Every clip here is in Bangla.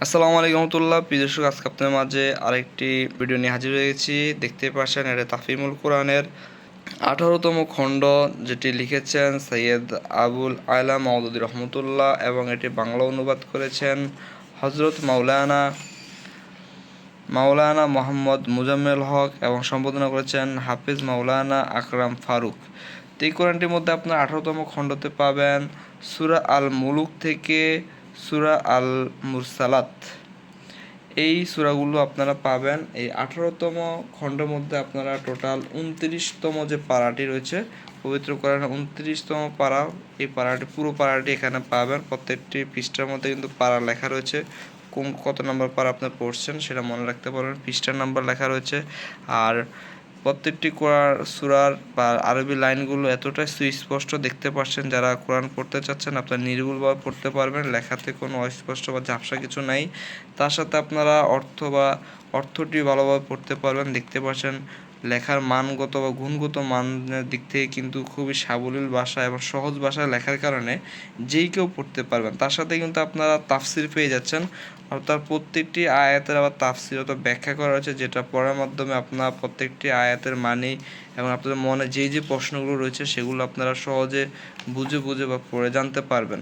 আসসালামু আলাইকুম রহমতুল্লাহ। প্রিয় দর্শক, আজকে আপনাদের মাঝে আরেকটি ভিডিও নিয়ে হাজির হয়েছি। দেখতে পাচ্ছেন এটা তাফহিমুল কোরআনের 18তম খণ্ড, যেটি লিখেছেন সৈয়দ আবুল আয়লা মাওদুদী রহমতুল্লাহ, এবং এটি বাংলা অনুবাদ করেছেন হজরত মাওলানা মোহাম্মদ মুজাম্মেল হক, এবং সম্পাদনা করেছেন হাফিজ মাওলানা আকরাম ফারুক। তো এই কোরআনটির মধ্যে আপনার 18তম খণ্ডতে পাবেন সূরা আল মুলুক থেকে সূরা আল মুরসালাত। এই সূরাগুলো আপনারা পাবেন এই 18তম খণ্ডের মধ্যে। আপনারা টোটাল 29তম যে পারাটি রয়েছে পবিত্র কোরআনের 29তম পারা, এই পারাটি পুরো পারাটি এখানে পাবেন। প্রত্যেকটি পৃষ্ঠার মধ্যে কিন্তু পারা লেখা রয়েছে, কত নম্বর পারা আপনার পড়ছেন সেটা মনে রাখতে পারবেন, পৃষ্ঠার নাম্বার লেখা রয়েছে। আর প্রত্যেকটি সূরার বা আরবি লাইনগুলো এতটাই সুস্পষ্ট দেখতে পাচ্ছেন। যারা কোরআন পড়তে চাচ্ছেন আপনারা নির্ভুলভাবে পড়তে পারবেন, লেখাতে কোনো অস্পষ্ট বা ঝাপসা কিছু নাই। তার সাথে আপনারা অর্থটি ভালোভাবে পড়তে পারবেন। দেখতে পাচ্ছেন লেখার মানগত বা গুণগত মানের দিক থেকে কিন্তু খুবই সাবলীল ভাষা এবং সহজ ভাষায় লেখার কারণে যেই কেউ পড়তে পারবেন। তার সাথে কিন্তু আপনারা তাফসির পেয়ে যাচ্ছেন, অর্থাৎ প্রত্যেকটি আয়াতের আবার তাফসির অথবা ব্যাখ্যা করা হয়েছে, যেটা পড়ার মাধ্যমে আপনারা প্রত্যেকটি আয়াতের মানে এবং আপনাদের মনে যে প্রশ্নগুলো রয়েছে সেগুলো আপনারা সহজে বুঝে বা পড়ে জানতে পারবেন।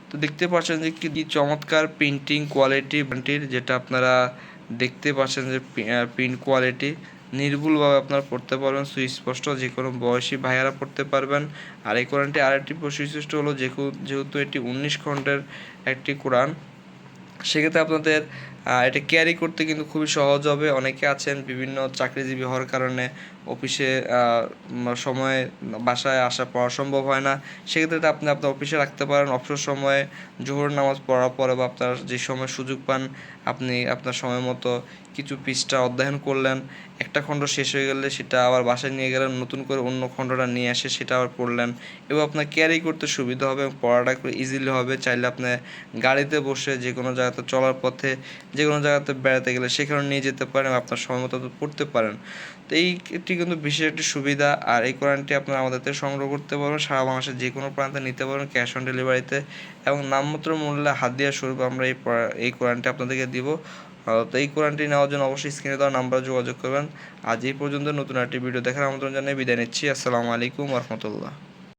তো দেখতে পাচ্ছেন যে কি চমৎকার প্রিন্টিং কোয়ালিটি, যেটা আপনারা দেখতে পাচ্ছেন যে প্রিন্ট কোয়ালিটি নির্ভুলভাবে আপনারা পড়তে পারবেন, সুস্পষ্ট, যে কোনো বয়সী ভাইয়ারা পড়তে পারবেন। আর এই কোরআনটি আরেকটি বৈশিষ্ট্য হলো যেহেতু এটি 19 খণ্ডের একটি কোরআন, সেক্ষেত্রে আপনাদের এটা ক্যারি করতে কিন্তু খুবই সহজ হবে। অনেকে আছেন বিভিন্ন চাকরিজীবী হওয়ার কারণে অফিসে সময়ে বাসায় আসা পড়া সম্ভব হয় না, সেক্ষেত্রে আপনি আপনার অফিসে রাখতে পারেন। অবসর সময়ে জোহর নামাজ পড়ার পরে বা আপনার যে সময় সুযোগ পান আপনি আপনার সময় মতো কিছু পৃষ্ঠা অধ্যয়ন করলেন, একটা খণ্ড শেষ হয়ে গেলে সেটা আবার বাসায় নিয়ে গেলেন, নতুন করে অন্য খণ্ডটা নিয়ে এসে সেটা আবার পড়লেন, এবং আপনার ক্যারি করতে সুবিধা হবে এবং পড়াটা একটু ইজিলি হবে। চাইলে আপনি গাড়িতে বসে যে কোনো জায়গাতে চলার পথে যে কোনো জায়গাতে বেড়াতে গেলে সেখানে নিয়ে যেতে পারেন, আপনার সময় মতো পড়তে পারেন। তো এইটি কিন্তু বিশেষ একটি সুবিধা। আর এই কোরআনটি আপনারা আমাদের থেকে সংগ্রহ করতে পারবেন, সারা বাংলাদেশের যে কোনো প্রান্তে নিতে পারবেন ক্যাশ অন ডেলিভারিতে, এবং নামমাত্র মূল্যে হাদিয়া স্বরূপ আমরা এই কোরআনটি আপনাদেরকে দিব। তো এই কোরআনটি নেওয়ার জন্য অবশ্যই স্ক্রিনে দেওয়া নাম্বারে যোগাযোগ করবেন। আজ এই পর্যন্ত, নতুন একটি ভিডিও দেখার আমন্ত্রণ জানিয়ে বিদায় নিচ্ছি। আসসালামু আলাইকুম রহমতুল্লাহ।